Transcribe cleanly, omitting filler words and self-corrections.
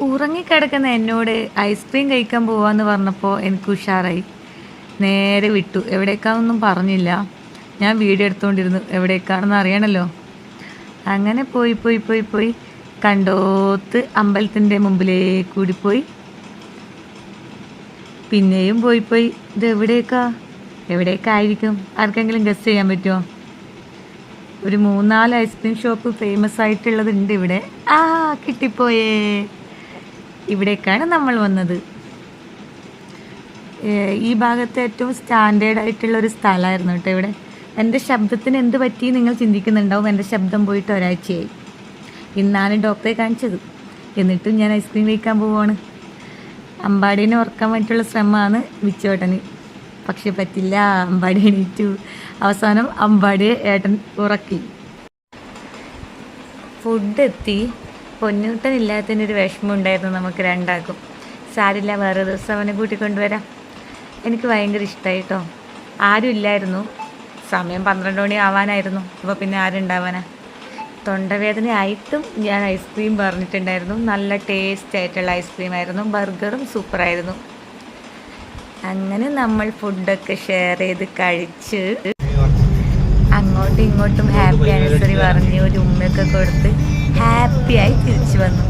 ഉറങ്ങിക്കിടക്കുന്ന എന്നോട് ഐസ്ക്രീം കഴിക്കാൻ പോവാന്ന് പറഞ്ഞപ്പോൾ എനിക്ക് ഉഷാറായി. നേരെ വിട്ടു. എവിടേക്കാണെന്നൊന്നും പറഞ്ഞില്ല. ഞാൻ വീഡിയോ എടുത്തുകൊണ്ടിരുന്നു. എവിടേക്കാണെന്ന് അറിയണമല്ലോ. അങ്ങനെ പോയി പോയി പോയി പോയി കണ്ടോത്ത് അമ്പലത്തിൻ്റെ മുമ്പിലേക്ക് കൂടി പോയി. പിന്നെയും പോയി പോയി. ഇത് എവിടേക്കായിരിക്കും? ആർക്കെങ്കിലും ഗസ് ചെയ്യാൻ പറ്റുമോ? ഒരു 3-4 ഐസ്ക്രീം ഷോപ്പ് ഫേമസ് ആയിട്ടുള്ളതുണ്ട് ഇവിടെ. കിട്ടിപ്പോയേ. ഇവിടേക്കാണ് നമ്മൾ വന്നത്. ഈ ഭാഗത്ത് ഏറ്റവും സ്റ്റാൻഡേർഡ് ആയിട്ടുള്ളൊരു സ്ഥലമായിരുന്നു കേട്ടോ ഇവിടെ. എൻ്റെ ശബ്ദത്തിന് എന്ത് പറ്റി നിങ്ങൾ ചിന്തിക്കുന്നുണ്ടാവും. എൻ്റെ ശബ്ദം പോയിട്ട് ഒരാഴ്ചയായി. ഇന്നാണ് ഡോക്ടറെ കാണിച്ചത്. എന്നിട്ടും ഞാൻ ഐസ്ക്രീം കഴിക്കാൻ പോവുകയാണ്. അമ്പാടീനെ ഉറക്കാൻ വേണ്ടിയിട്ടുള്ള ശ്രമമാണ് വിച്ചോട്ടന്. പക്ഷെ പറ്റില്ല. അമ്പാടി എണീറ്റു. അവസാനം അമ്പാടിയെ ഏട്ടൻ ഉറക്കി. ഫുഡ് എത്തി. പൊന്നൂട്ടനില്ലാത്തതിനൊരു വിഷമം ഉണ്ടായിരുന്നു നമുക്ക് രണ്ടാക്കും. സാരില്ല, വേറെ ദിവസം അവനെ കൂട്ടിക്കൊണ്ടുവരാം. എനിക്ക് ഭയങ്കര ഇഷ്ടമായി കേട്ടോ. ആരും ഇല്ലായിരുന്നു. സമയം 12 മണി ആവാനായിരുന്നു. അപ്പോൾ പിന്നെ ആരുണ്ടാവാനാ? തൊണ്ടവേദന ആയിട്ടും ഞാൻ ഐസ്ക്രീം പറഞ്ഞിട്ടുണ്ടായിരുന്നു. നല്ല ടേസ്റ്റ് ആയിട്ടുള്ള ഐസ്ക്രീം ആയിരുന്നു. ബർഗറും സൂപ്പറായിരുന്നു. അങ്ങനെ നമ്മൾ ഫുഡൊക്കെ ഷെയർ ചെയ്ത് കഴിച്ച് അങ്ങോട്ടും ഇങ്ങോട്ടും ഹാപ്പി ആനിവേഴ്സറി പറഞ്ഞ് ഒരു ഉമ്മയൊക്കെ കൊടുത്ത് ഹാപ്പിയായി തിരിച്ചു വന്നു.